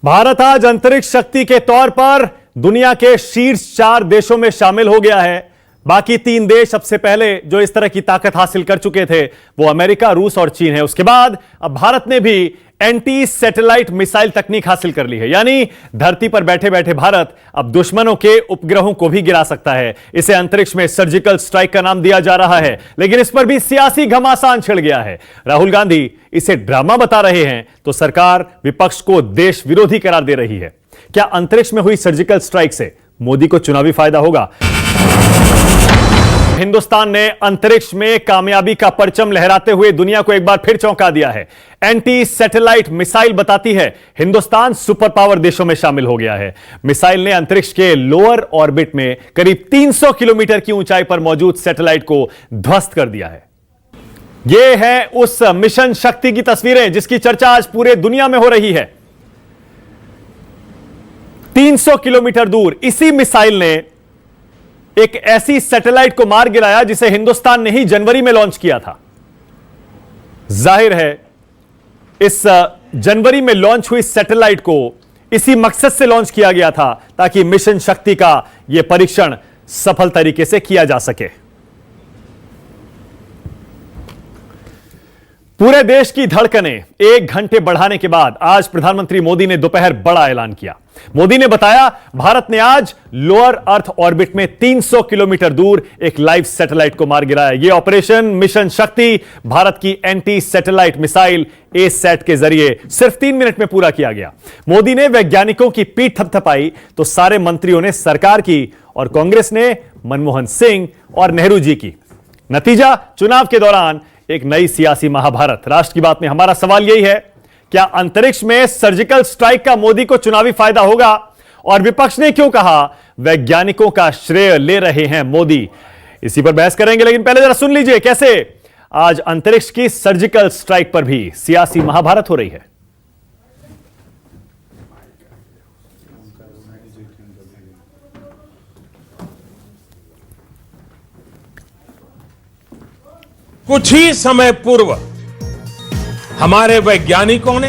भारत आज अंतरिक्ष शक्ति के तौर पर दुनिया के शीर्ष 4 देशों में शामिल हो गया है। बाकी 3 देश सबसे पहले जो इस तरह की ताकत हासिल कर चुके थे वो अमेरिका, रूस और चीन है। उसके बाद अब भारत ने भी एंटी सैटेलाइट मिसाइल तकनीक हासिल कर ली है, यानी धरती पर बैठे बैठे भारत अब दुश्मनों के उपग्रहों को भी गिरा सकता है। इसे अंतरिक्ष में सर्जिकल स्ट्राइक का नाम दिया जा रहा है, लेकिन इस पर भी सियासी घमासान छिड़ गया है। राहुल गांधी इसे ड्रामा बता रहे हैं तो सरकार विपक्ष को देश विरोधी करार दे रही है। क्या अंतरिक्ष में हुई सर्जिकल स्ट्राइक से मोदी को चुनावी फायदा होगा? हिंदुस्तान ने अंतरिक्ष में कामयाबी का परचम लहराते हुए दुनिया को एक बार फिर चौंका दिया है। एंटी सैटेलाइट मिसाइल बताती है हिंदुस्तान सुपर पावर देशों में शामिल हो गया है। मिसाइल ने अंतरिक्ष के लोअर ऑर्बिट में करीब 300 किलोमीटर की ऊंचाई पर मौजूद सैटेलाइट को ध्वस्त कर दिया है। यह है उस मिशन शक्ति की तस्वीरें जिसकी चर्चा आज पूरे दुनिया में हो रही है। 300 किलोमीटर दूर इसी मिसाइल ने एक ऐसी सैटेलाइट को मार गिराया जिसे हिंदुस्तान ने ही जनवरी में लॉन्च किया था। जाहिर है इस जनवरी में लॉन्च हुई सैटेलाइट को इसी मकसद से लॉन्च किया गया था ताकि मिशन शक्ति का यह परीक्षण सफल तरीके से किया जा सके। पूरे देश की धड़कनें 1 घंटे बढ़ाने के बाद आज प्रधानमंत्री मोदी ने दोपहर बड़ा ऐलान किया। मोदी ने बताया भारत ने आज लोअर अर्थ ऑर्बिट में 300 किलोमीटर दूर एक लाइव सैटेलाइट को मार गिराया। यह ऑपरेशन मिशन शक्ति भारत की एंटी सैटेलाइट मिसाइल ए-सैट के जरिए सिर्फ 3 मिनट में पूरा किया गया। मोदी ने वैज्ञानिकों की पीठ थपथपाई तो सारे मंत्रियों ने सरकार की और कांग्रेस ने मनमोहन सिंह और नेहरू जी की। नतीजा चुनाव के दौरान एक नई सियासी महाभारत। राष्ट्र की बात में हमारा सवाल यही है, क्या अंतरिक्ष में सर्जिकल स्ट्राइक का मोदी को चुनावी फायदा होगा? और विपक्ष ने क्यों कहा वैज्ञानिकों का श्रेय ले रहे हैं मोदी? इसी पर बहस करेंगे, लेकिन पहले जरा सुन लीजिए कैसे आज अंतरिक्ष की सर्जिकल स्ट्राइक पर भी सियासी महाभारत हो रही है। कुछ ही समय पूर्व हमारे वैज्ञानिकों ने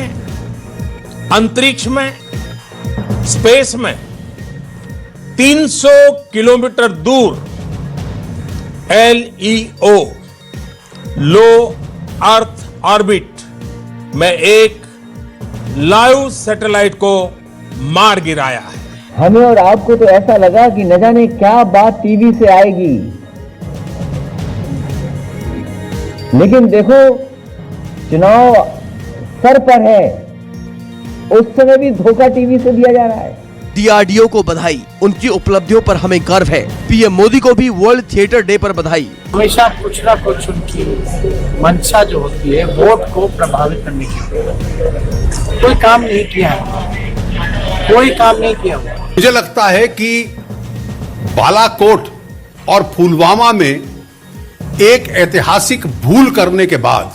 अंतरिक्ष में, स्पेस में 300 किलोमीटर दूर LEO लो अर्थ ऑर्बिट में एक लाइव सैटेलाइट को मार गिराया है। हमें और आपको तो ऐसा लगा कि न जाने क्या बात टीवी से आएगी, लेकिन देखो चुनाव सर पर है, उस समय भी धोखा टीवी से दिया जा रहा है। DRDO को बधाई, उनकी उपलब्धियों पर हमें गर्व है। पीएम मोदी को भी वर्ल्ड थिएटर डे पर बधाई। हमेशा कुछ ना कुछ उनकी मंशा जो होती है वोट को प्रभावित करने की, कोई काम नहीं किया है, कोई काम नहीं किया। मुझे लगता है कि बालाकोट और पुलवामा में एक ऐतिहासिक भूल करने के बाद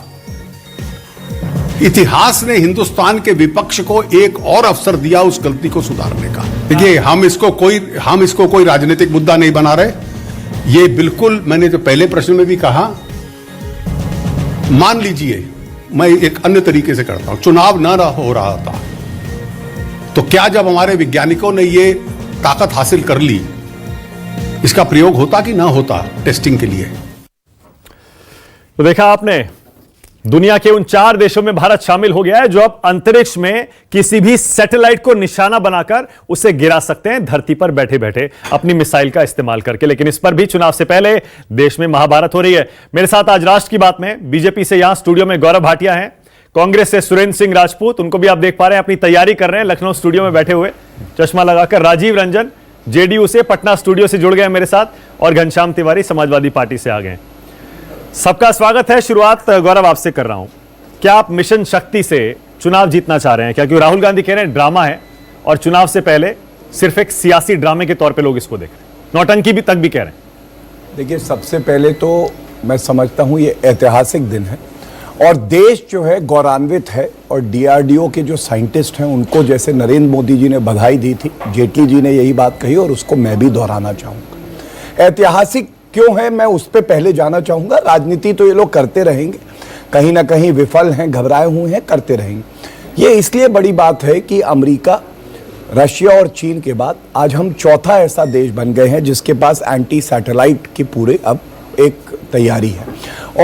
इतिहास ने हिंदुस्तान के विपक्ष को एक और अवसर दिया उस गलती को सुधारने का। देखिए, हम इसको कोई राजनीतिक मुद्दा नहीं बना रहे। ये बिल्कुल, मैंने जो पहले प्रश्न में भी कहा, मान लीजिए मैं एक अन्य तरीके से करता हूं, चुनाव न हो रहा था तो क्या जब हमारे वैज्ञानिकों ने ये ताकत हासिल कर ली, इसका प्रयोग होता कि ना होता टेस्टिंग के लिए? तो देखा आपने, दुनिया के उन 4 देशों में भारत शामिल हो गया है जो अब अंतरिक्ष में किसी भी सैटेलाइट को निशाना बनाकर उसे गिरा सकते हैं धरती पर बैठे बैठे अपनी मिसाइल का इस्तेमाल करके। लेकिन इस पर भी चुनाव से पहले देश में महाभारत हो रही है। मेरे साथ आज राष्ट्र की बात में बीजेपी से यहां स्टूडियो में गौरव भाटिया हैं, कांग्रेस से सुरेंद्र सिंह राजपूत, उनको भी आप देख पा रहे हैं अपनी तैयारी कर रहे हैं लखनऊ स्टूडियो में बैठे हुए चश्मा लगाकर। राजीव रंजन जेडीयू से पटना स्टूडियो से जुड़ गए मेरे साथ, और घनश्याम तिवारी समाजवादी पार्टी से आ गए। सबका स्वागत है। शुरुआत गौरव आपसे कर रहा हूं, क्या आप मिशन शक्ति से चुनाव जीतना चाह रहे हैं? क्या क्योंकि राहुल गांधी कह रहे हैं ड्रामा है और चुनाव से पहले सिर्फ एक सियासी ड्रामे के तौर पे लोग इसको देख रहे हैं, नौटंकी भी तक भी कह रहे हैं। देखिए, सबसे पहले तो मैं समझता हूं ये ऐतिहासिक दिन है और देश जो है गौरवान्वित है, और DRDO के जो साइंटिस्ट हैं उनको जैसे नरेंद्र मोदी जी ने बधाई दी थी, जेटली जी ने यही बात कही और उसको मैं भी दोहराना चाहूँगा। ऐतिहासिक क्यों है मैं उस पर पहले जाना चाहूँगा। राजनीति तो ये लोग करते रहेंगे, कहीं ना कहीं विफल हैं, घबराए हुए हैं, करते रहेंगे। ये इसलिए बड़ी बात है कि अमेरिका रशिया और चीन के बाद आज हम चौथा ऐसा देश बन गए हैं जिसके पास एंटी सैटेलाइट की पूरे अब एक तैयारी है।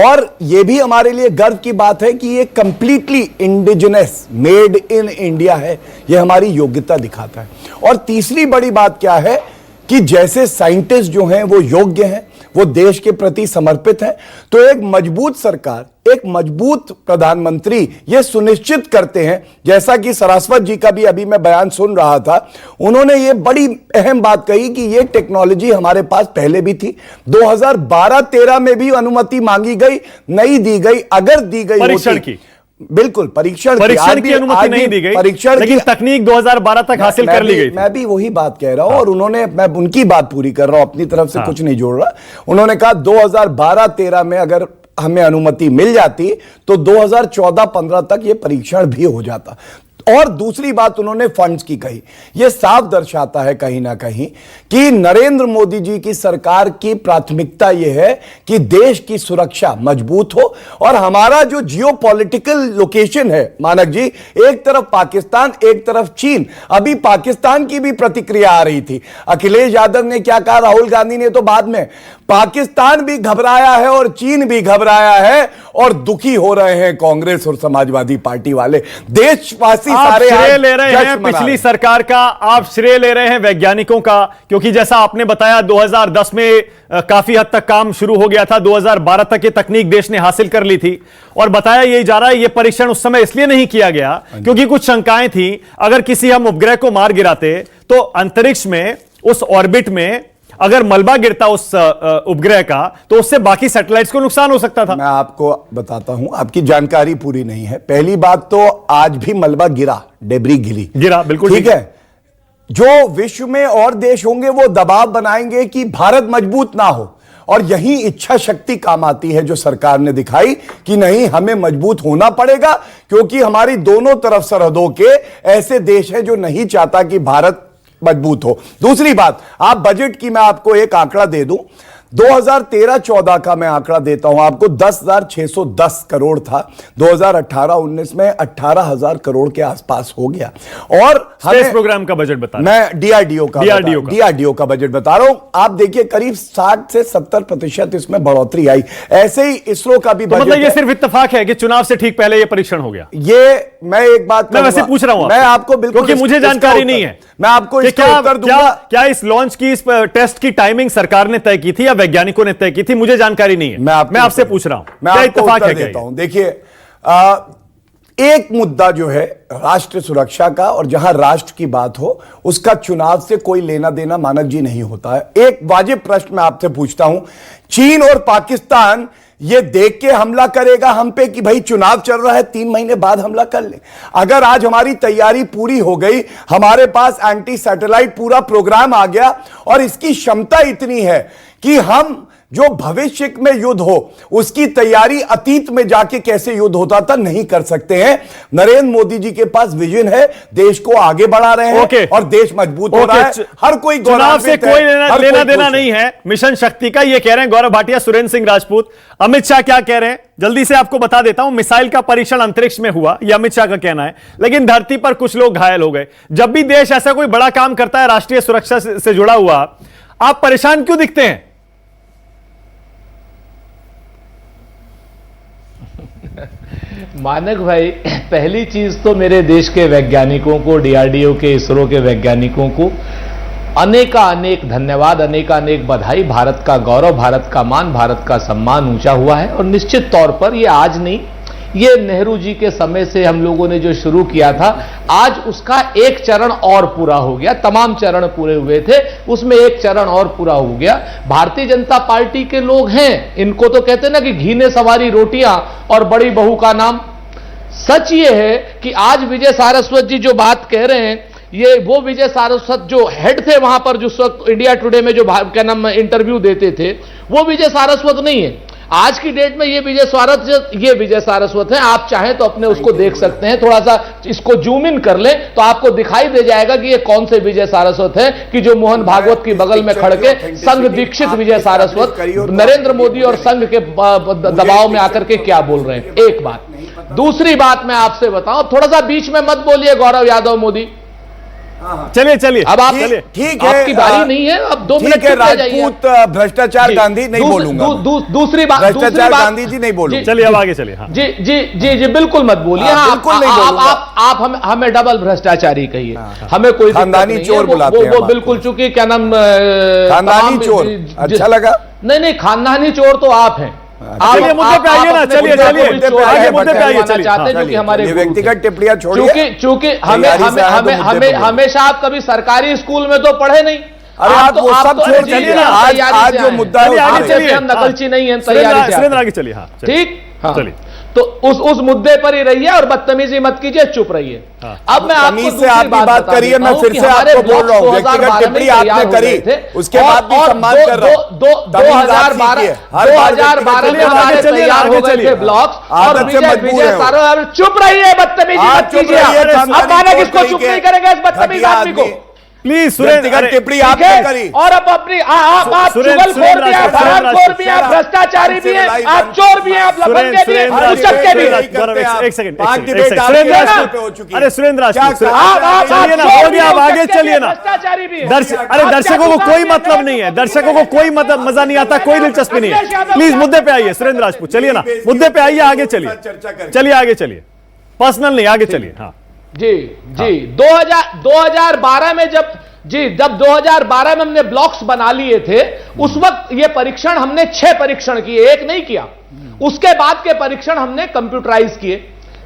और यह भी हमारे लिए गर्व की बात है कि ये completely indigenous made in India है, यह हमारी योग्यता दिखाता है। और तीसरी बड़ी बात क्या है कि जैसे साइंटिस्ट जो हैं वो योग्य हैं, वो देश के प्रति समर्पित हैं, तो एक मजबूत सरकार, एक मजबूत प्रधानमंत्री ये सुनिश्चित करते हैं, जैसा कि सरस्वत जी का भी अभी मैं बयान सुन रहा था, उन्होंने ये बड़ी अहम बात कही कि ये टेक्नोलॉजी हमारे पास पहले भी थी, 2012-13 में भी अनुमति मांगी गई, नहीं दी गई। अगर दी गई परीक्षण की, बिल्कुल परीक्षण की अनुमति नहीं दी गई, लेकिन तकनीक 2012 तक हासिल कर ली गई। मैं भी वही बात कह रहा हूं और मैं उनकी बात पूरी कर रहा हूं, अपनी तरफ से कुछ नहीं जोड़ रहा। उन्होंने कहा 2012-13 में अगर हमें अनुमति मिल जाती तो 2014-15 तक यह परीक्षण भी हो जाता। और दूसरी बात उन्होंने फंड्स की कही, यह साफ दर्शाता है कहीं ना कहीं कि नरेंद्र मोदी जी की सरकार की प्राथमिकता यह है कि देश की सुरक्षा मजबूत हो। और हमारा जो जियोपॉलिटिकल लोकेशन है मानक जी, एक तरफ पाकिस्तान, एक तरफ चीन, अभी पाकिस्तान की भी प्रतिक्रिया आ रही थी। अखिलेश यादव ने क्या कहा, राहुल गांधी ने तो बाद में, पाकिस्तान भी घबराया है और चीन भी घबराया है और दुखी हो रहे हैं कांग्रेस और समाजवादी पार्टी वाले। देशवासी सारे श्रेय ले रहे हैं पिछली सरकार का, आप श्रेय ले रहे हैं वैज्ञानिकों का, क्योंकि जैसा आपने बताया 2010 में काफी हद तक काम शुरू हो गया था, 2012 तक ये तकनीक देश ने हासिल कर ली थी। और बताया यही जा रहा है ये परीक्षण उस समय इसलिए नहीं किया गया क्योंकि कुछ शंकाएं थी, अगर किसी हम उपग्रह को मार गिराते तो अंतरिक्ष में, उस ऑर्बिट में अगर मलबा गिरता उस उपग्रह का तो उससे बाकी सैटेलाइट्स को नुकसान हो सकता था। मैं आपको बताता हूं, आपकी जानकारी पूरी नहीं है। पहली बात तो आज भी मलबा गिरा, डेब्री गिरा, बिल्कुल ठीक है। जो विश्व में और देश होंगे वो दबाव बनाएंगे कि भारत मजबूत ना हो, और यही इच्छा शक्ति काम आती है जो सरकार ने दिखाई कि नहीं, हमें मजबूत होना पड़ेगा, क्योंकि हमारी दोनों तरफ सरहदों के ऐसे देश हैं जो नहीं चाहता कि भारत मजबूत हो। दूसरी बात, आप बजट की मैं आपको एक आंकड़ा दे दूं, 2013-14 का मैं आंकड़ा देता हूं आपको, 10,610 करोड़ था। 2018-19 में 18,000 करोड़ के आसपास हो गया। और स्पेस प्रोग्राम का बजट बता रहा हूं, मैं डीआरडीओ का बजट बता रहा हूं। आप देखिए करीब 60 से 70% इसमें बढ़ोतरी आई। ऐसे ही इसरो का भी बजट, मतलब ये सिर्फ इत्तेफाक है कि चुनाव से ठीक पहले ये परीक्षण हो गया। ये मैं एक बात मैं वैसे पूछ रहा हूं, मैं आपको बिल्कुल, क्योंकि मुझे जानकारी नहीं है, मैं आपको इसका उत्तर दूंगा। क्या इस लॉन्च की, इस टेस्ट की टाइमिंग सरकार ने तय की थी या वैज्ञानिकों ने तय की थी? मुझे जानकारी नहीं है, मैं आपसे पूछ रहा हूं, क्या इत्तेफाक है? देता हूं, देखिए एक मुद्दा जो है राष्ट्र सुरक्षा का, और जहां राष्ट्र की बात हो उसका चुनाव से कोई लेना देना मानक जी नहीं होता है। एक वाजिब प्रश्न मैं आपसे पूछता हूं, चीन और पाकिस्तान ये देख के हमला करेगा हम पे कि भाई चुनाव चल रहा है, 3 महीने बाद हमला कर ले? अगर आज हमारी तैयारी पूरी हो गई, हमारे पास एंटी सैटेलाइट पूरा प्रोग्राम आ गया और इसकी क्षमता इतनी है कि हम जो भविष्य में युद्ध हो उसकी तैयारी अतीत में जाके कैसे युद्ध होता था नहीं कर सकते हैं। नरेंद्र मोदी जी के पास विजन है, देश को आगे बढ़ा रहे हैं और देश मजबूत हो रहा है। हर कोई चुनाव से कोई लेना देना नहीं है मिशन शक्ति का, ये कह रहे हैं गौरव भाटिया, सुरेंद्र सिंह राजपूत। अमित शाह क्या कह रहे हैं जल्दी से आपको बता देता हूं। मिसाइल का परीक्षण अंतरिक्ष में हुआ, यह अमित शाह का कहना है, लेकिन धरती पर कुछ लोग घायल हो गए। जब भी देश ऐसा कोई बड़ा काम करता है राष्ट्रीय सुरक्षा से जुड़ा हुआ, आप परेशान क्यों दिखते हैं? मानक भाई, पहली चीज तो मेरे देश के वैज्ञानिकों को, डीआरडीओ के, इसरो के वैज्ञानिकों को अनेक धन्यवाद, अनेक बधाई। भारत का गौरव, भारत का मान, भारत का सम्मान ऊंचा हुआ है। और निश्चित तौर पर ये आज नहीं, ये नेहरू जी के समय से हम लोगों ने जो शुरू किया था, आज उसका एक चरण और पूरा हो गया। तमाम चरण पूरे हुए थे, उसमें एक चरण और पूरा हो गया। भारतीय जनता पार्टी के लोग हैं, इनको तो कहते हैं ना कि घी ने सवारी रोटियां और बड़ी बहू का नाम। सच ये है कि आज विजय सारस्वत जी जो बात कह रहे हैं, ये वो विजय सारस्वत जो हेड थे वहां पर, जिस वक्त इंडिया टुडे में जो क्या नाम इंटरव्यू देते थे, वो विजय सारस्वत नहीं है। आज की डेट में ये विजय सारस्वत है। आप चाहें तो अपने उसको देख सकते हैं, थोड़ा सा इसको जूम इन कर लें तो आपको दिखाई दे जाएगा कि ये कौन से विजय सारस्वत है, कि जो मोहन भागवत की बगल में खड़ के संघ दीक्षित विजय सारस्वत नरेंद्र मोदी और संघ के दबाव में आकर के क्या बोल रहे हैं। एक बात। दूसरी बात मैं आपसे बताऊं, थोड़ा सा बीच में मत बोलिए गौरव यादव मोदी, चलिए चलिए अब आप चलिए ठीक है, आपकी बारी नहीं है, अब 2 मिनट ठीक है। चुप रह जाइए। राजपूत भ्रष्टाचार जी, गांधी नहीं बोलूंगा। दूसरी बात, भ्रष्टाचार गांधी जी नहीं बोलूंगा। चलिए अब आगे चलिए। हाँ जी जी जी जी बिल्कुल मत बोलिए। हाँ, बिल्कुल नहीं बोलूंगा। आप हमें डबल भ्रष्टाचारी कहिए, हमें कोई दिक्कत खानदानी नहीं है। चोर बुलाते हैं वो हम बिल्कुल, चूंकि क्या नाम खानदानी चोर अच्छा लगा। नहीं, खानदानी चोर तो आप हैं। चलिए मुद्दे पे आइए ना, चलिए चलिए आगे मुद्दे पे आइए। चलिए चाहते हैं, जो कि हमारे व्यक्तिगत टिप्पणियां छोड़िए। चूंकि हमेशा आप कभी सरकारी स्कूल में तो पढ़े नहीं। अरे आप वो सब छोड़ चलिए ना, आज जो मुद्दा है आगे चलिए। हम नकलची नहीं है, तैयारी से सुरेंद्र आगे चलिए। हाँ ठीक, चलिए। तो उस मुद्दे पर ही रहिए और बदतमीजी मत कीजिए, चुप रहिए। अब मैं आपको तमीज से दूसरी आपकी बात करिए, मैं फिर से आपको बोल रहा हूं, व्यक्तिगत टिप्पणी आपने करी, उसके बाद भी सम्मान कर रहा हूं। 2012 में हमारे तैयार हो गए थे ब्लॉक्स, और विजय सारो चुप रहिए, बदतमीजी मत कीजिए। अब माना किसको चुप नहीं करेंगे इस बदतमीज आदमी को। प्लीज सुरेंद्र टिप्पणी आपने करी, और अब अपनी आप चुगलखोर भी हैं, फरारखोर भी हैं, भ्रष्टाचारी भी हैं, आप चोर भी हैं, आप लफंगे भी हैं, उचक्के भी हैं। एक सेकंड। अरे सुरेंद्र राजपूत चलिए ना, हो गया, अब आगे चलिए ना। भ्रष्टाचारी भी हैं। अरे दर्शकों को कोई मतलब नहीं है, दर्शकों को कोई मतलब मजा नहीं आता, कोई दिलचस्पी नहीं है। प्लीज मुद्दे पे आइए सुरेंद्र राजपूत, चलिए ना मुद्दे पे आइए, आगे चलिए। चलिए आगे चलिए, पर्सनल नहीं, आगे चलिए। हाँ जी जी 2012 में जब 2012 में हमने ब्लॉक्स बना लिए थे, उस वक्त ये परीक्षण हमने 6 परीक्षण किए, एक नहीं किया। उसके बाद के परीक्षण हमने कंप्यूटराइज किए।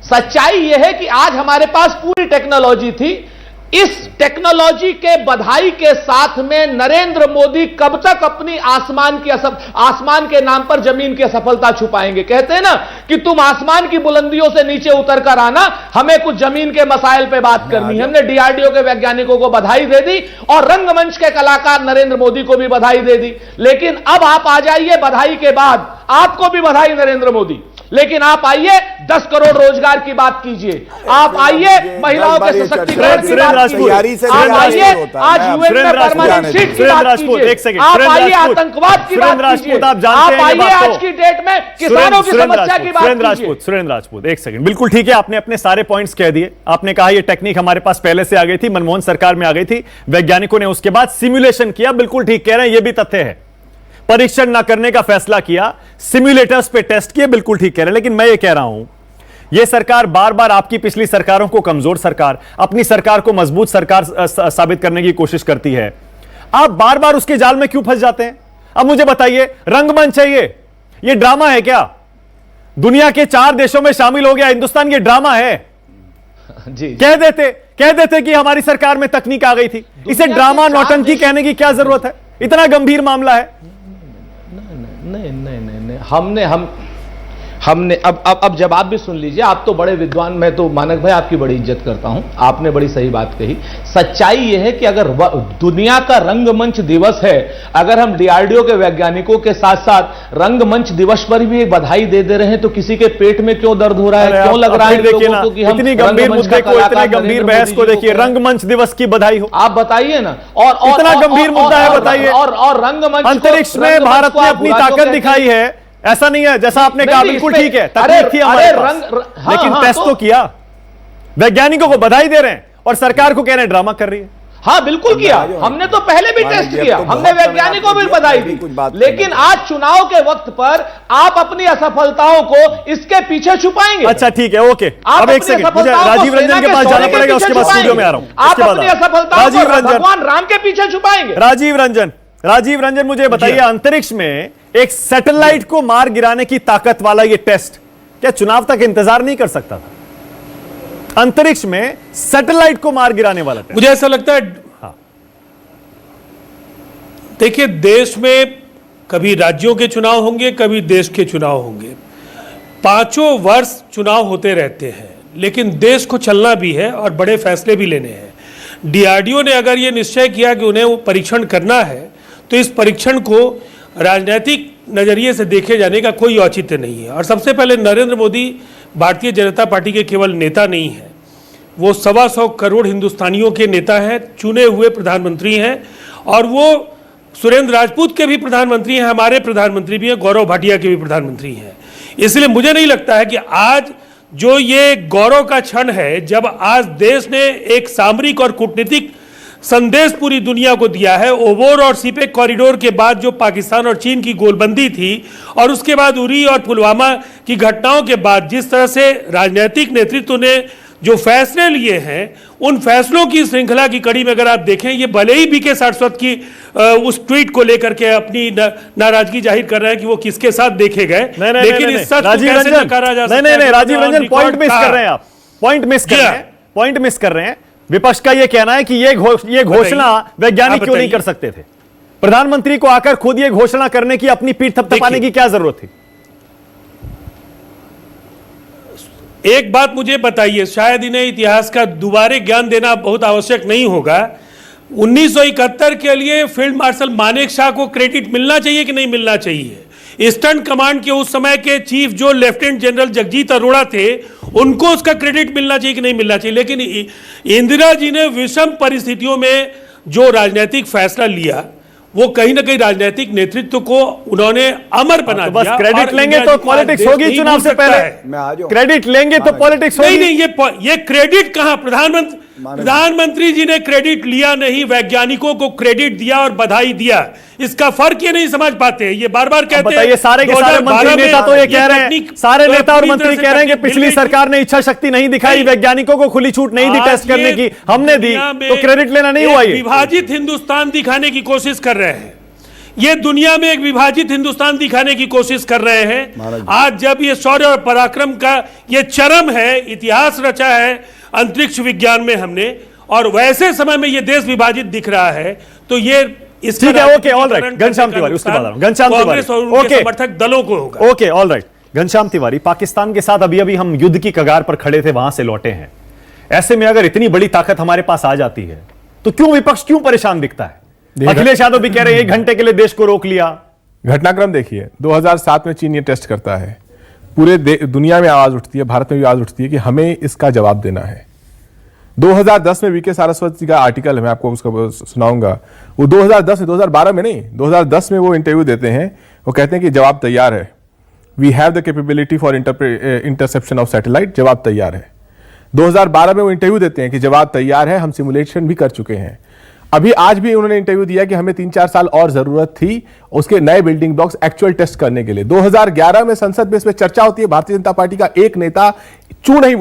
सच्चाई यह है कि आज हमारे पास पूरी टेक्नोलॉजी थी। इस टेक्नोलॉजी के बधाई के साथ में नरेंद्र मोदी कब तक अपनी आसमान के नाम पर जमीन की असफलता छुपाएंगे। कहते हैं ना कि तुम आसमान की बुलंदियों से नीचे उतर कर आना, हमें कुछ जमीन के मसाइल पे बात करनी है। हमने डीआरडीओ के वैज्ञानिकों को बधाई दे दी और रंगमंच के कलाकार नरेंद्र मोदी को भी बधाई दे दी। लेकिन अब आप आ जाइए, बधाई के बाद आपको भी बधाई नरेंद्र मोदी, लेकिन आप आइए 10 करोड़ रोजगार की बात कीजिए, आप आइए महिलाओं के सशक्तिकरण की बात कीजिए, आप आइए आज यूएन में परमानेंट सीट की बात कीजिए, आप आइए आतंकवाद की बात कीजिए, आप आइए आज की डेट में किसानों की समस्या की बात कीजिए। सुरेंद्र राजपूत एक सेकंड, बिल्कुल ठीक है, आपने अपने सारे पॉइंट्स कह दिए। आपने कहा ये टेक्निक हमारे पास पहले से आ गई थी, मनमोहन सरकार में आ गई थी, वैज्ञानिकों ने उसके बाद सिमुलेशन किया, बिल्कुल ठीक कह रहे हैं, ये भी तथ्य है। परीक्षण ना करने का फैसला किया, सिमुलेटर्स पे टेस्ट किए, बिल्कुल ठीक कह रहे हैं। लेकिन मैं ये कह रहा हूं, यह सरकार बार बार आपकी पिछली सरकारों को कमजोर सरकार, अपनी सरकार को मजबूत सरकार साबित करने की कोशिश करती है। आप बार बार उसके जाल में क्यों फंस जाते हैं? अब मुझे बताइए, रंगमंच है ये ड्रामा है क्या? दुनिया के 4 देशों में शामिल हो गया हिंदुस्तान, ये ड्रामा है। जी कह देते कि हमारी सरकार में तकनीक आ गई थी। इसे ड्रामा नौटंकी कहने की क्या जरूरत है? इतना गंभीर मामला है। नहीं, हमने अब जवाब भी सुन लीजिए। आप तो बड़े विद्वान, मैं तो मानक भाई आपकी बड़ी इज्जत करता हूं, आपने बड़ी सही बात कही। सच्चाई यह है कि अगर दुनिया का रंगमंच दिवस है, अगर हम डीआरडीओ के वैज्ञानिकों के साथ साथ रंगमंच दिवस पर भी एक बधाई दे रहे हैं, तो किसी के पेट में क्यों दर्द हो रहा है? क्यों लग रहा है लोगों को कि हम इतनी गंभीर मुद्दे को, इतने गंभीर बहस को देखिए, रंगमंच दिवस की बधाई हो, आप बताइए ना। और इतना गंभीर मुद्दा है, बताइए। और रंगमंच, अंतरिक्ष में भारत ने अपनी ताकत दिखाई है, ऐसा नहीं है जैसा आपने कहा, बिल्कुल ठीक है, तकनीक थी हमारे पास, लेकिन टेस्ट तो किया, वैज्ञानिकों को बधाई दे रहे हैं और सरकार को कह रहे हैं ड्रामा कर रही है। हाँ बिल्कुल किया, हमने तो पहले भी टेस्ट किया, हमने वैज्ञानिकों को भी बधाई दी। लेकिन आज चुनाव के वक्त पर आप अपनी असफलताओं को इसके पीछे छुपाएंगे। अच्छा ठीक है, ओके। अब एक सेकंड, मुझे राजीव रंजन के पास जाना पड़ेगा, उसके बाद स्टूडियो में आ रहा हूं। आप अपनी असफलताओं को भगवान राम के पीछे छुपाएंगे। राजीव रंजन मुझे बताइए, अंतरिक्ष में एक सैटेलाइट को मार गिराने की ताकत वाला यह टेस्ट क्या चुनाव तक इंतजार नहीं कर सकता था? अंतरिक्ष में सैटेलाइट को मार गिराने वाला टेस्ट, मुझे ऐसा लगता है, हाँ। देखिए, देश में कभी राज्यों के चुनाव होंगे, कभी देश के चुनाव होंगे, 5 वर्ष चुनाव होते रहते हैं, लेकिन देश को चलना भी है और बड़े फैसले भी लेने हैं। डीआरडीओ ने अगर ये निश्चय किया कि उन्हें वो परीक्षण करना है, तो इस परीक्षण को राजनीतिक नजरिए से देखे जाने का कोई औचित्य नहीं है। और सबसे पहले नरेंद्र मोदी भारतीय जनता पार्टी के केवल नेता नहीं हैं, वो 125 करोड़ हिंदुस्तानियों के नेता हैं, चुने हुए प्रधानमंत्री हैं, और वो सुरेंद्र राजपूत के भी प्रधानमंत्री हैं, हमारे प्रधानमंत्री भी हैं, गौरव भाटिया के भी प्रधानमंत्री हैं। इसलिए मुझे नहीं लगता है कि आज जो ये गौरव का क्षण है जब आज देश ने एक सामरिक और कूटनीतिक संदेश पूरी दुनिया को दिया है। ओवोर और सीपेक कॉरिडोर के बाद जो पाकिस्तान और चीन की गोलबंदी थी और उसके बाद उरी और पुलवामा की घटनाओं के बाद जिस तरह से राजनीतिक नेतृत्व ने जो फैसले लिए हैं, उन फैसलों की श्रृंखला की कड़ी में अगर आप देखें, ये भले ही बीके सारस्वत की उस ट्वीट को लेकर के अपनी नाराजगी जाहिर कर रहे हैं कि वो किसके साथ देखे गए, लेकिन इस सच को कैसे नकारा जा सकता है? नहीं, राजीव रंजन, पॉइंट मिस कर रहे हैं आप, पॉइंट मिस कर रहे हैं। विपक्ष का यह कहना है कि ये घोषणा वैज्ञानिक क्यों नहीं कर सकते थे? प्रधानमंत्री को आकर खुद ये घोषणा करने की, अपनी पीठ थपथपाने की क्या जरूरत थी? एक बात मुझे बताइए, शायद इन्हें इतिहास का दोबारा ज्ञान देना बहुत आवश्यक नहीं होगा। 1971 के लिए फील्ड मार्शल मानेक शॉ को क्रेडिट मिलना चाहिए कि नहीं मिलना चाहिए? ईस्टर्न कमांड के उस समय के चीफ जो लेफ्टिनेंट जनरल जगजीत अरोड़ा थे, उनको उसका क्रेडिट मिलना चाहिए कि नहीं मिलना चाहिए? लेकिन इंदिरा जी ने विषम परिस्थितियों में जो राजनीतिक फैसला लिया, वो कहीं ना कहीं राजनीतिक नेतृत्व को उन्होंने अमर बना दिया। बस क्रेडिट लेंगे तो पॉलिटिक्स होगी चुनाव से पहले। क्रेडिट लेंगे तो पॉलिटिक्स होगी। नहीं, ये क्रेडिट कहां? प्रधानमंत्री जी ने क्रेडिट लिया नहीं, वैज्ञानिकों को क्रेडिट दिया और बधाई दिया। इसका फर्क ये नहीं समझ पाते। ये बार बार कहते हैं, ये सारे के सारे मंत्री नेता तो ये कह रहे हैं, सारे नेता और मंत्री कह रहे हैं कि पिछली सरकार ने इच्छा शक्ति नहीं दिखाई, वैज्ञानिकों को खुली छूट नहीं दी टेस्ट करने की, हमने दी, तो क्रेडिट लेना नहीं हुआ। ये विभाजित हिंदुस्तान दिखाने की कोशिश कर रहे हैं। ये दुनिया में एक विभाजित हिंदुस्तान दिखाने की कोशिश कर रहे हैं। आज जब ये शौर्य और पराक्रम का ये चरम है, इतिहास रचा है अंतरिक्ष विज्ञान में हमने, और वैसे समय में ये देश विभाजित दिख रहा है, तो ये ठीक है, okay, all right. Ghanshyam Tiwari, उसके बाद घनश्याम तिवारी, ओके, समर्थक दलों को होगा। Okay, all right. Ghanshyam Tiwari, Pakistan के साथ अभी हम युद्ध की कगार पर खड़े थे, वहां से लौटे हैं। ऐसे में अगर इतनी बड़ी ताकत हमारे पास आ जाती है तो क्यों विपक्ष क्यों परेशान दिखता है? अखिलेश यादव भी कह रहे हैं 1 घंटे के लिए देश को रोक लिया। घटनाक्रम देखिए, 2007 में चीन ये टेस्ट करता है, पूरे दुनिया में आवाज उठती है, भारत में भी आवाज उठती है कि हमें इसका जवाब देना है। 2010 में वीके सारस्वत जी का आर्टिकल है, मैं आपको उसका सुनाऊंगा। वो 2010 में, 2012 में नहीं, 2010 में वो इंटरव्यू देते हैं। वो कहते हैं कि जवाब तैयार है, we have the capability for interception of satellite, जवाब तैयार है। 2012 में वो इंटरव्यू देते हैं कि जवाब तैयार है, हम सिमुलेशन भी कर चुके हैं। अभी आज भी उन्होंने इंटरव्यू दिया कि हमें 3-4 साल और जरूरत थी उसके नए बिल्डिंग ब्लॉक्स एक्चुअल टेस्ट करने के लिए। 2011 में संसद में इस पर चर्चा होती है, भारतीय जनता पार्टी का एक नेता चू नहीं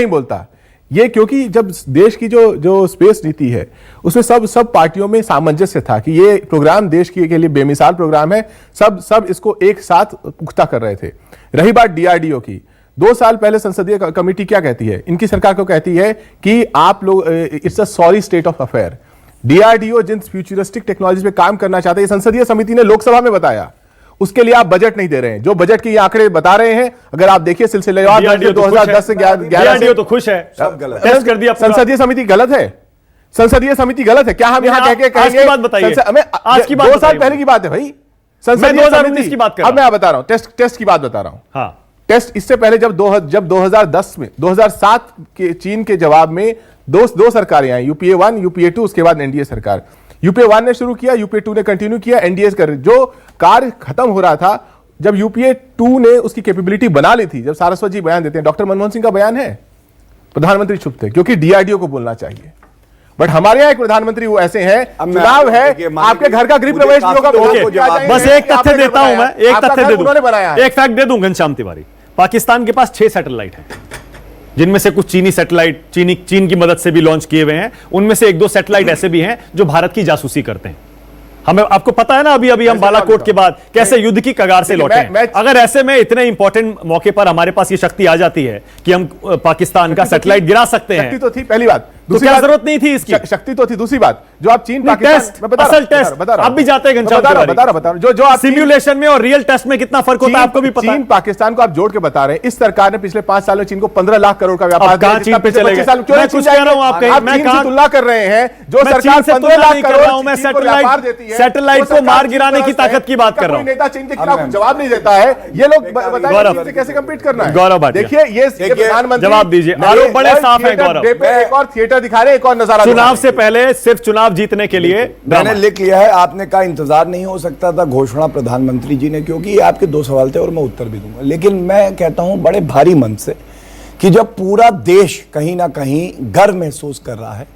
बोलता। ये क्योंकि जब देश की जो स्पेस नीति है उसमें सब पार्टियों में सामंजस्य था कि ये प्रोग्राम देश के लिए बेमिसाल प्रोग्राम है, सब इसको एक साथ पुख्ता कर रहे थे। रही बात डीआरडीओ की, 2 साल पहले संसदीय कमेटी क्या कहती है? इनकी सरकार को कहती है कि आप लोग, it's a sorry state of affair. DRDO जिन फ्यूचरिस्टिक टेक्नोलॉजी पे काम करना चाहते हैं, संसदीय समिति ने लोकसभा में बताया, उसके लिए आप बजट नहीं दे रहे हैं। जो बजट के ये आंकड़े बता रहे हैं, अगर आप देखिए सिलसिलेवार 2010 से 11 तो खुश है, सब गलत टेस्ट कर दिया। संसदीय समिति गलत है, संसदीय समिति गलत है। क्या हम यहाँ कहेंगे? बात बताइए, आज की बात 2 साल पहले की बात है भाई, संसदीय 2019 की बात कर रहा हूं। अब मैं बता रहा हूं, टेस्ट की बात बता रहा हूं। हाँ, टेस्ट इससे पहले जब 2010 में, 2007 के चीन के जवाब में दो सरकारें आई, यूपीए 1, यूपीए 2, उसके बाद एनडीए सरकार। यूपीए 1 ने शुरू किया, यूपीए 2 ने कंटिन्यू किया, एनडीए कर जो कार्य खत्म हो रहा था, जब यूपीए 2 ने उसकी कैपेबिलिटी बना ली थी, जब सारस्वत जी बयान देते हैं, डॉक्टर मनमोहन सिंह का बयान है, प्रधानमंत्री चुप थे क्योंकि डीआरडीओ को बोलना चाहिए। बट हमारे यहाँ एक प्रधानमंत्री वो ऐसे हैं, चुनाव है, आपके घर का गृह प्रवेश नहीं होगा। बस एक तथ्य देता हूं मैं, एक तथ्य दे दूं, एक फैक्ट दे दूं घनश्याम तिवारी। पाकिस्तान के पास 6 सैटेलाइट हैं, जिनमें से कुछ चीनी सैटेलाइट चीन की मदद से भी लॉन्च किए हुए हैं। उनमें से 1-2 सैटेलाइट ऐसे भी हैं जो भारत की जासूसी करते हैं। हमें, आपको पता है ना, अभी हम बालाकोट के बाद कैसे युद्ध की कगार से लौटे हैं। अगर ऐसे में इतने इंपॉर्टेंट मौके पर हमारे पास ये शक्ति आ जाती है कि हम पाकिस्तान का सैटेलाइट गिरा सकते हैं, शक्ति तो थी, पहली बात। तो क्या जरूरत नहीं थी इसकी? शक्ति तो थी। दूसरी बात, जो आप चीन पाकिस्तान असल टेस्ट आप भी जाते हैं घनश्याम तिवारी, जो आप सिमुलेशन में और रियल टेस्ट में कितना फर्क होता है आपको भी पता है। चीन पाकिस्तान को आप जोड़ के बता रहे हैं, इस सरकार ने पिछले 5 साल में चीन को 15 लाख करोड़ का व्यापार दिया। चीन पे चले गए, मैं कुछ कह रहा हूं, आप तुलना कर रहे हैं। जो सरकार 15 लाख करोड़, मैं सैटेलाइट को मार गिराने की ताकत की बात कर रहा हूं। नेता चीन के खिलाफ जवाब नहीं देता है, ये लोग बताएं कैसे कम्पीट करना है। गौरव, देखिए ये प्रधानमंत्री जवाब दीजिए, आरोप बड़े साफ है गौरव। एक और थिएटर फिगर दिखा रहे हैं, एक और नजारा चुनाव से पहले सिर्फ चुनाव जीतने के लिए मैंने लिख लिया है। आपने कहा इंतजार नहीं हो सकता था घोषणा प्रधानमंत्री जी ने, क्योंकि ये आपके 2 सवाल थे और मैं उत्तर भी दूंगा, लेकिन मैं कहता हूं बड़े भारी मन से कि जब पूरा देश कहीं ना कहीं गर्व महसूस कर रहा है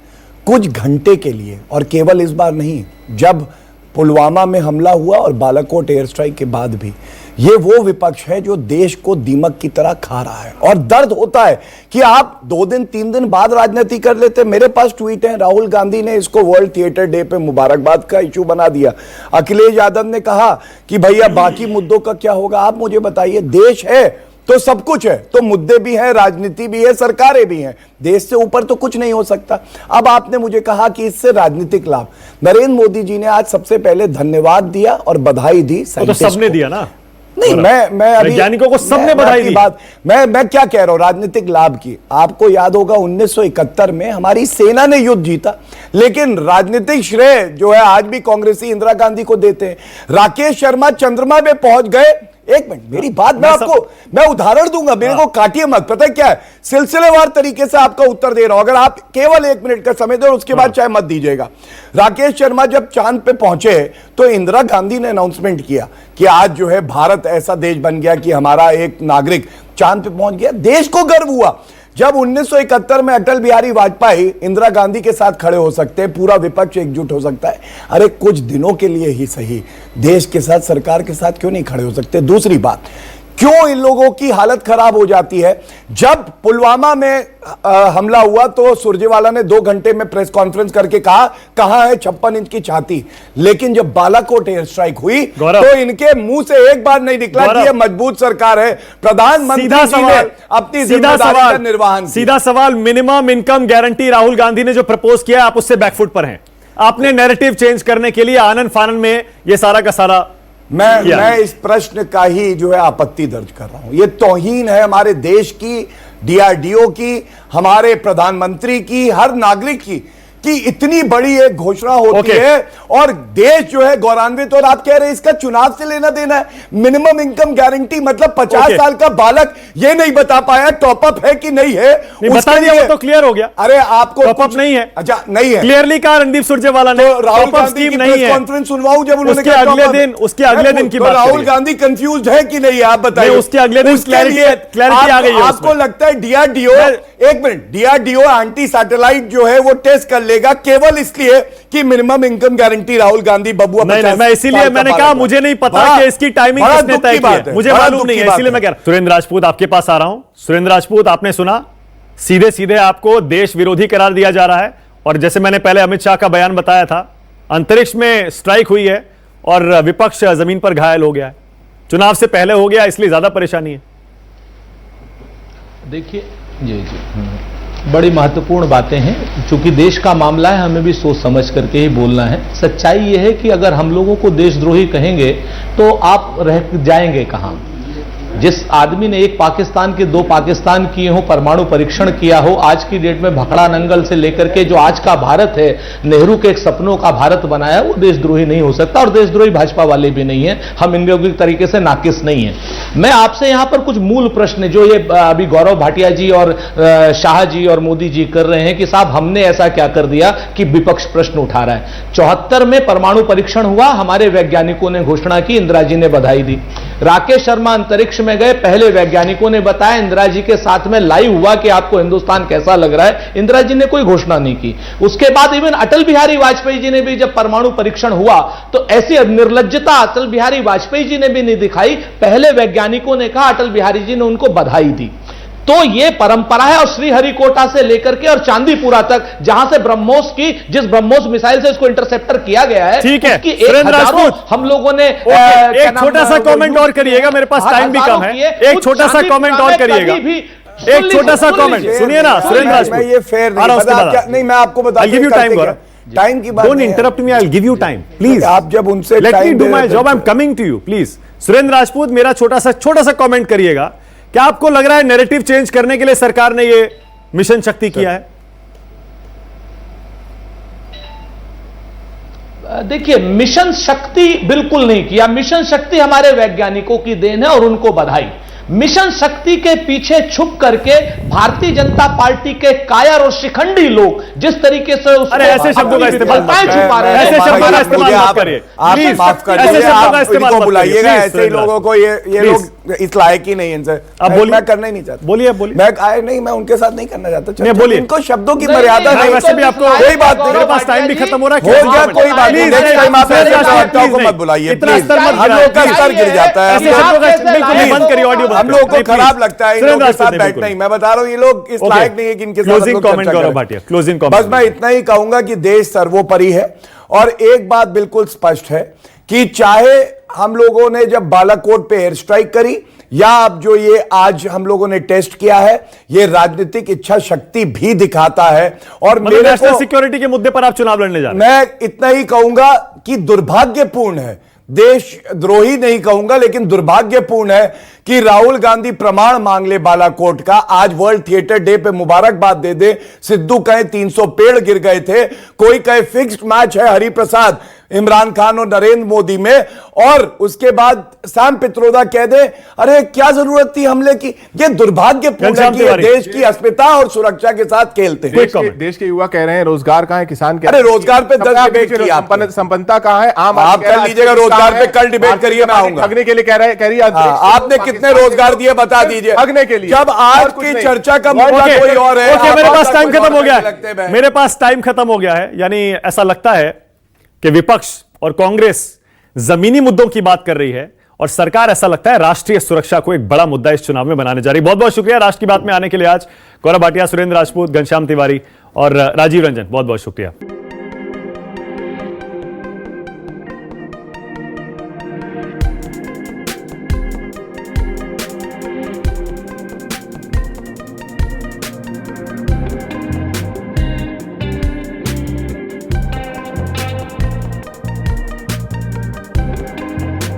कुछ घंटे के लिए, और केवल इस बार नहीं, जब पुलवामा में हमला हुआ और बालाकोट एयर स्ट्राइक के बाद भी, ये वो विपक्ष है जो देश को दीमक की तरह खा रहा है। और दर्द होता है कि आप 2 दिन 3 दिन बाद राजनीति कर लेते। मेरे पास ट्वीट है, राहुल गांधी ने इसको वर्ल्ड थिएटर डे पे मुबारकबाद का इशू बना दिया। अखिलेश यादव ने कहा कि भैया बाकी मुद्दों का क्या होगा। आप मुझे बताइए, देश है तो सब कुछ है, तो मुद्दे भी हैं, राजनीति भी है, सरकारें भी हैं, देश से ऊपर तो कुछ नहीं हो सकता। अब आपने मुझे कहा कि इससे राजनीतिक लाभ, नरेंद्र मोदी जी ने आज सबसे पहले धन्यवाद दिया और बधाई दी। तो सबने दिया ना? नहीं, मैं अभी वैज्ञानिकों को सबने बधाई दी। बात मैं क्या कह रहा हूं राजनीतिक लाभ की। आपको याद होगा 1971 में हमारी सेना ने युद्ध जीता, लेकिन राजनीतिक श्रेय जो है आज भी कांग्रेसी इंदिरा गांधी को देते हैं। राकेश शर्मा चंद्रमा में पहुंच गए। एक मिनट, मेरी बात मैं उदाहरण दूंगा, मेरे को काटिए मत। पता है क्या है, सिलसिलेवार तरीके से आपका उत्तर दे रहा हूं। अगर आप केवल 1 मिनट का समय दे और उसके बाद चाहे मत दीजिएगा। राकेश शर्मा जब चांद पे पहुंचे तो इंदिरा गांधी ने अनाउंसमेंट किया कि आज जो है भारत ऐसा देश बन गया कि हमारा एक नागरिक चांद पे पहुंच गया। देश को गर्व हुआ। जब 1971 में अटल बिहारी वाजपेयी इंदिरा गांधी के साथ खड़े हो सकते हैं, पूरा विपक्ष एकजुट हो सकता है, अरे कुछ दिनों के लिए ही सही देश के साथ, सरकार के साथ क्यों नहीं खड़े हो सकते? दूसरी बात, क्यों इन लोगों की हालत खराब हो जाती है? जब पुलवामा में हमला हुआ तो सुरजेवाला ने 2 घंटे में प्रेस कॉन्फ्रेंस करके कहा कहां है 56 इंच की छाती, लेकिन जब बालाकोट एयर स्ट्राइक हुई तो इनके मुंह से एक बार नहीं निकला कि ये मजबूत सरकार है। प्रधानमंत्री जी ने अपनी जिम्मेदारी का निर्वहन किया। सीधा सवाल, minimum income guarantee Rahul Gandhi ने जो प्रपोज किया, आप उससे बैकफुट पर हैं। आपने नैरेटिव चेंज करने के लिए आनंद फानन में ये सारा का सारा मैं इस प्रश्न का ही जो है आपत्ति दर्ज कर रहा हूं। यह तौहीन है हमारे देश की, डीआरडीओ की, हमारे प्रधानमंत्री की, हर नागरिक की, कि इतनी बड़ी एक घोषणा होती है और देश जो है गौरवान्वित। और आप कह रहे हैं इसका चुनाव से लेना देना है। मिनिमम इनकम गारंटी मतलब 50 साल का बालक ये नहीं बता पाया टॉपअप है कि नहीं है। बता दिया, वो तो क्लियर हो गया। अरे आपको टॉपअप नहीं है। अच्छा, नहीं है, क्लियरली कहा रणदीप सुरजेवाला ने। तो राहुल गांधी की प्रेस कॉन्फ्रेंस सुनवाऊं जब उन्होंने उसके अगले दिन की बात, राहुल गांधी कंफ्यूज है कि नहीं आप बताइए। उसके अगले दिन क्लैरिटी आ गई है। आपको लगता है डीआरडीओ, एक मिनट, डीआरडीओ एंटी सैटेलाइट जो है वो टेस्ट कर लेगा केवल इसलिए कि minimum income guarantee Rahul Gandhi बबुआ? नहीं, मैं इसीलिए मैंने कहा मुझे नहीं पता कि इसकी टाइमिंग किसने तय की है, मुझे मालूम नहीं है, इसीलिए मैं कह रहा हूं। सुरेंद्र राजपूत आपके पास आ रहा हूं। सुरेंद्र राजपूत, आपने सुना, सीधे सीधे आपको देश विरोधी करार दिया जा रहा है। और जैसे मैंने पहले अमित शाह का बयान बताया था, अंतरिक्ष में स्ट्राइक हुई है और विपक्ष जमीन पर घायल हो गया है। चुनाव से पहले हो गया, इसलिए ज्यादा परेशानी है। देखिए, जी बड़ी महत्वपूर्ण बातें हैं। चूंकि देश का मामला है, हमें भी सोच समझ करके ही बोलना है। सच्चाई यह है कि अगर हम लोगों को देशद्रोही कहेंगे तो आप रह जाएंगे कहां? जिस आदमी ने एक पाकिस्तान के 2 पाकिस्तान किए हो, परमाणु परीक्षण किया हो, आज की डेट में भखड़ा नंगल से लेकर के जो आज का भारत है, नेहरू के एक सपनों का भारत बनाया, वो देशद्रोही नहीं हो सकता। और देशद्रोही भाजपा वाले भी नहीं है, हम इन लोगों की तरीके से नाकिस नहीं है। मैं आपसे यहां पर कुछ मूल प्रश्न जो ये अभी गौरव भाटिया जी और शाह जी और मोदी जी कर रहे हैं कि साहब हमने ऐसा क्या कर दिया कि विपक्ष प्रश्न उठा रहा है। 74 में परमाणु परीक्षण हुआ, हमारे वैज्ञानिकों ने घोषणा की, इंदिरा जी ने बधाई दी। राकेश शर्मा अंतरिक्ष में गए, पहले वैज्ञानिकों ने बताया, इंदिरा जी के साथ में लाइव हुआ कि आपको हिंदुस्तान कैसा लग रहा है। इंदिरा जी ने कोई घोषणा नहीं की। उसके बाद इवन अटल बिहारी वाजपेयी जी ने भी जब परमाणु परीक्षण हुआ तो ऐसी निर्लज्जता अटल बिहारी वाजपेयी जी ने भी नहीं दिखाई। पहले वैज्ञानिकों ने कहा, अटल बिहारी जी ने उनको बधाई दी। तो यह परंपरा है। और श्रीहरिकोटा से लेकर के और चांदीपुरा तक, जहां से ब्रह्मोस की, जिस ब्रह्मोस मिसाइल से इसको इंटरसेप्टर किया गया है, ठीक है, उसकी 1000 हम लोगों ने एक छोटा सा कमेंट और करिएगा, मेरे पास टाइम भी कम है। एक छोटा सा कमेंट और करिएगा, एक छोटा सा कमेंट सुनिए ना सुरेंद्र राजपूत। मैं ये फेयर नहीं, मैं आपको बता I'll give you time, Gaurav. Time की बात Don't interrupt me, I'll give you time, please. आप जब उनसे Let me do my job, I'm coming to you, please. Surendra Rajput, मेरा छोटा सा कमेंट करिएगा। क्या आपको लग रहा है नैरेटिव चेंज करने के लिए सरकार ने ये मिशन शक्ति किया है? देखिए, मिशन शक्ति बिल्कुल नहीं किया। मिशन शक्ति हमारे वैज्ञानिकों की देन है और उनको बधाई। मिशन शक्ति के पीछे छुप करके भारतीय जनता पार्टी के कायर और शिखंडी लोग जिस तरीके से अरे ऐसे शब्दों का इस्तेमाल मत करिए। छुपा रहे ऐसे हैं, शब्दों का इस्तेमाल मत करिए। आप प्लीज, माफ कर ऐसे दीजिए, शब्दों का आप इस्तेमाल इनको मत बुलाइएगा, करिए। ऐसे ही लोगों को ये लोग इस लायक ही नहीं इनसे। आप बोलिए। मैं करना ही नहीं चाहता। बोलिए, बोलिए। मैं उनके साथ नहीं करना चाहता। नहीं, बोलिए। इनको शब्दों की नहीं, मर्यादा नहीं, नहीं। वैसे भी आपको कोई बात नहीं, मेरे पास टाइम भी खत्म हो रहा है। हो गया, कोई बात नहीं। नेक्स्ट टाइम आप ऐसे वक्ताओं को मत बुलाइए, इतना प्लीज। स्तर मत हम लोग का स्तर गिर जाता है। ऐसे शब्दों का बिल्कुल बंद करिए, ऑडियो हम लोगों को खराब लगता है इन लोगों के साथ बैठना ही। मैं बता रहा हूँ, ये लोग इस लायक नहीं है कि इनके साथ हम लोग क्लोजिंग कमेंट चर्चा गौरव करें। भाटिया, क्लोजिंग बस कमेंट। मैं इतना ही कहूंगा कि देश सर्वोपरि है और एक बात बिल्कुल स्पष्ट है कि चाहे हम लोगों ने जब बालाकोट पे एयर स्ट्राइक करी या अब जो ये आज हम लोगों ने टेस्ट किया है, ये राजनीतिक इच्छा शक्ति भी दिखाता है। और मतलब नेशनल सिक्योरिटी के मुद्दे पर आप चुनाव लड़ने जा रहे हैं। मैं इतना ही कहूंगा कि दुर्भाग्यपूर्ण है, देशद्रोही नहीं कहूंगा लेकिन दुर्भाग्यपूर्ण है कि राहुल गांधी प्रमाण मांग ले बालाकोट का, आज वर्ल्ड थिएटर डे पे मुबारकबाद दे दे, सिद्धू कहे 300 पेड़ गिर गए थे, कोई कहे फिक्स्ड मैच है हरिप्रसाद इमरान खान और नरेंद्र मोदी में, और उसके बाद सैम पित्रोदा कह दे अरे क्या जरूरत थी हमले की। ये दुर्भाग्यपूर्ण है कि ये देश की अस्मिता और सुरक्षा के साथ खेलते हैं। देश के युवा कह रहे हैं रोजगार कहां है, किसान कह अरे रोजगार पे 10 डिबेट की आपने। संपन्नता कहां है, आम आप कर लीजिएगा रोजगार पे, कल डिबेट करिए, मैं आऊंगा। ठगने के लिए कह रही है आपने कितने रोजगार दिए बता दीजिए। ठगने के लिए। जब आज की चर्चा का मुद्दा कोई और है। ओके, मेरे पास टाइम खत्म हो गया लगते है। हैं। मेरे पास टाइम खत्म हो गया है। यानी ऐसा लगता है कि विपक्ष और कांग्रेस जमीनी मुद्दों की बात कर रही है और सरकार ऐसा लगता है राष्ट्रीय सुरक्षा को एक बड़ा मुद्दा इस चुनाव में बनाने जा रही है। बहुत बहुत शुक्रिया राष्ट्र की बात में आने के लिए आज गौरव भाटिया, सुरेंद्र राजपूत, घनश्याम तिवारी और राजीव रंजन, बहुत बहुत शुक्रिया।